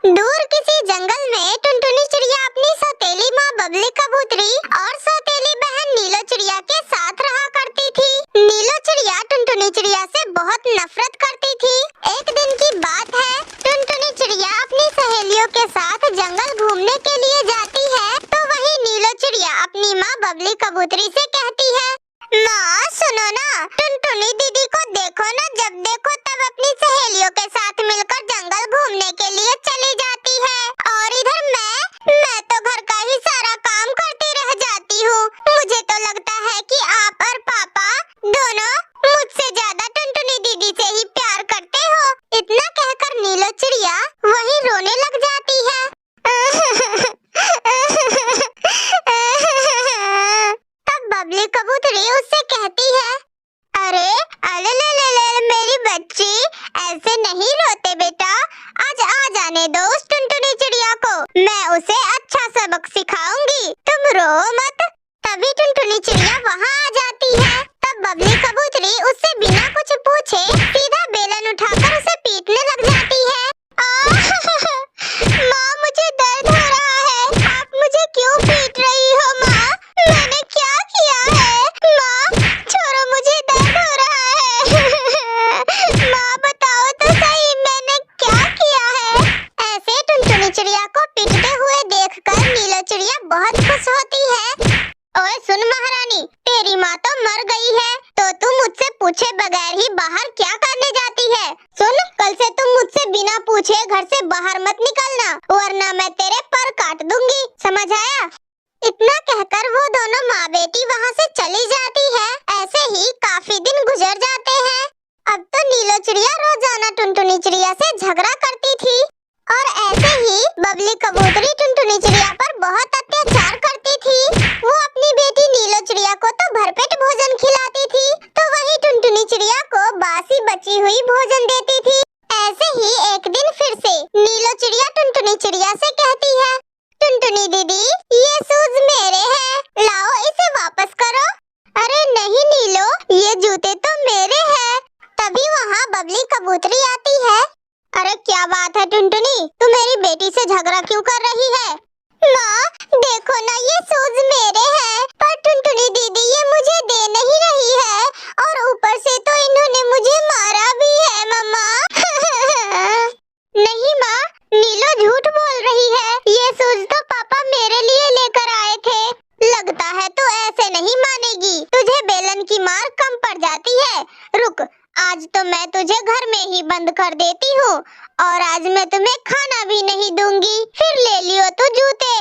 दूर किसी जंगल में टुनटुनी चिड़िया अपनी सौतेली माँ बबली कबूतरी और सौतेली बहन नीलो चिड़िया के साथ रहा करती थी। नीलो चिड़िया टुनटुनी चिड़िया से बहुत नफरत करती थी। एक दिन की बात है, टुनटुनी चिड़िया अपनी सहेलियों के साथ जंगल घूमने के लिए जाती है तो वहीं नीलो चिड़िया अपनी माँ बबली कबूतरी से कहती है, माँ सुनो ना, टुनटुनी दीदी को देखो ना, जब देखो तब अपनी सहेलियों के साथ मिलकर जंगल घूमने के लिए चली जाती है और इधर मैं तो घर का ही सारा काम करती रह जाती हूँ। मुझे तो लगता है कि आप और पापा दोनों मुझसे ज्यादा टुनटुनी दीदी से ही प्यार करते हो। इतना कहकर नीलो चिड़िया वहीं रोने लग जाती है। तब बबली कबूतरी उससे कहती है, अरे अले ले ले ले मेरी बच्ची, ऐसे नहीं रोते बेटा, आज आ जाने दो उस टुनटुनी चिड़िया को, मैं उसे अच्छा सबक सिखाऊंगी, तुम रो मत। तभी टुनटुनी चिड़िया वहाँ आ जाती है। तब बबली कबूतरी उससे बिना कुछ पूछे सीधा बेलन उठाकर उसे पीटने लग जाती है। माँ मुझे दर्द हो रहा है, आप मुझे क्यों पीट रही हो माँ? मैंने क्या किया है? माँ छोड़ो, मुझे दर्द हो रहा है। माँ बताओ तो सही, मैंने क्या किया है? ऐसे टुनटुनी चिड़िया को पीटते हुए देखकर नीलो चिड़िया बहुत खुश होती है। ओए सुन महारानी, तेरी माँ तो मर गई है तो तू मुझसे पूछे बगैर ही बाहर क्या करने जाती है? सुन, कल से तुम मुझसे बिना पूछे घर से बाहर मत निकलना, वरना मैं तेरे पर काट दूंगी, समझ आया? इतना कहकर वो दोनों माँ बेटी वहाँ से चली जाती है। ऐसे ही काफी दिन गुजर जाते हैं। अब तो नीलो चिड़िया रोजाना टुनटुनी चिड़िया से झगड़ा करती थी और ऐसे ही बबली कबूतरी टुनटुनी चिड़िया पर बहुत अत्याचार करती थी। वो अपनी बेटी नीलो चिड़िया को तो भरपेट भोजन खिलाती थी तो वही टुनटुनी चिड़िया को बासी बची हुई भोजन देती थी। ऐसे ही एक दिन फिर से नीलो चिड़िया टुनटुनी चिड़िया से कहती है, टुनटुनी दीदी ये शूज मेरे हैं, लाओ इसे वापस करो। अरे नहीं नीलो, ये जूते तो मेरे हैं। तभी वहाँ बबली कबूतरी आती है। अरे क्या बात है टुनटुनी, तू मेरी बेटी से झगड़ा क्यों कर रही है? माँ देखो ना, ये शूज मेरे हैं पर टुनटुनी दीदी ये मुझे दे नहीं रही है और ऊपर से तो इन्होंने मुझे मारा भी है मम्मा। नहीं माँ, नीलो झूठ बोल रही है, ये शूज तो पापा मेरे लिए लेकर आए थे। लगता है तू ऐसे नहीं मानेगी, तुझे बेलन की मार कम पड़ जाती है। रुक, आज तो मैं तुझे घर में ही बंद कर देती हूँ और आज मैं तुम्हें खाना भी नहीं दूंगी, फिर ले लियो तू जूते।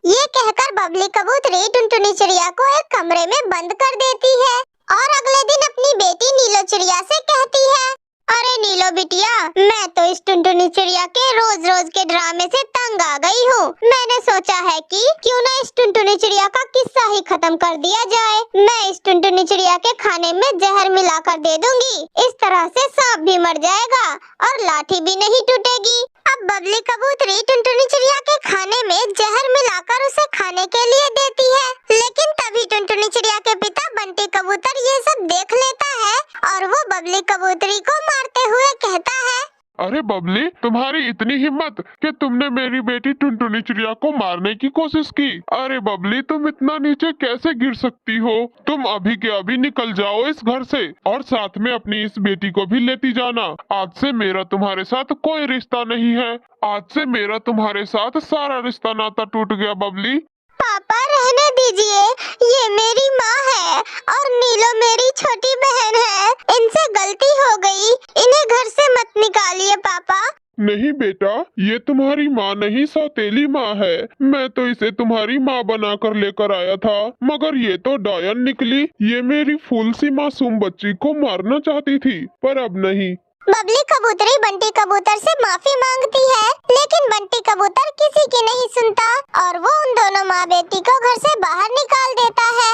ये कहकर बबली कबूतरी टुनटुनी चिड़िया को एक कमरे में बंद कर देती है और अगले दिन अपनी बेटी नीलो चिड़िया से कहती है, अरे नीलो बिटिया, मैं तो इस टुनटुनी चिड़िया के रोज रोज के ड्रामे से तंग आ गई हूँ। मैंने सोचा है कि क्यों ना इस टुनटुनी चिड़िया का किस्सा ही खत्म कर दिया जाए। मैं इस टुनटुनी चिड़िया के खाने में जहर मिलाकर दे दूंगी, इस तरह से सांप भी मर जाएगा और लाठी भी नहीं टूटेगी। अब बबली कबूतरी टुनटुनी चिड़िया के खाने में जहर मिलाकर उसे खाने के लिए देती है, लेकिन तभी टुनटुनी चिड़िया के पिता बंटी कबूतर ये सब देख लेता है और वो बबली कबूतरी को मारते हुए कहता है, अरे बबली, तुम्हारी इतनी हिम्मत कि तुमने मेरी बेटी टुनटुनी चिड़िया को मारने की कोशिश की। अरे बबली, तुम इतना नीचे कैसे गिर सकती हो? तुम अभी के अभी निकल जाओ इस घर से और साथ में अपनी इस बेटी को भी लेती जाना। आज से मेरा तुम्हारे साथ कोई रिश्ता नहीं है। आज से मेरा तुम्हारे साथ सारा रिश्ता नाता टूट गया बबली। पापा रहने दीजिए, ये मेरी माँ है और नीलो मेरी छोटी बहन है, इनसे गलती हो गई, इन्हें घर से मत निकालिए पापा। नहीं बेटा, ये तुम्हारी माँ नहीं सौतेली माँ है। मैं तो इसे तुम्हारी माँ बनाकर लेकर आया था, मगर ये तो डायन निकली। ये मेरी फूल सी मासूम बच्ची को मारना चाहती थी, पर अब नहीं। बबली कबूतरी बंटी कबूतर से माफी मांगती है, लेकिन बंटी कबूतर किसी की नहीं सुनता और वो उन दोनों माँ बेटी को घर से बाहर निकाल देता है।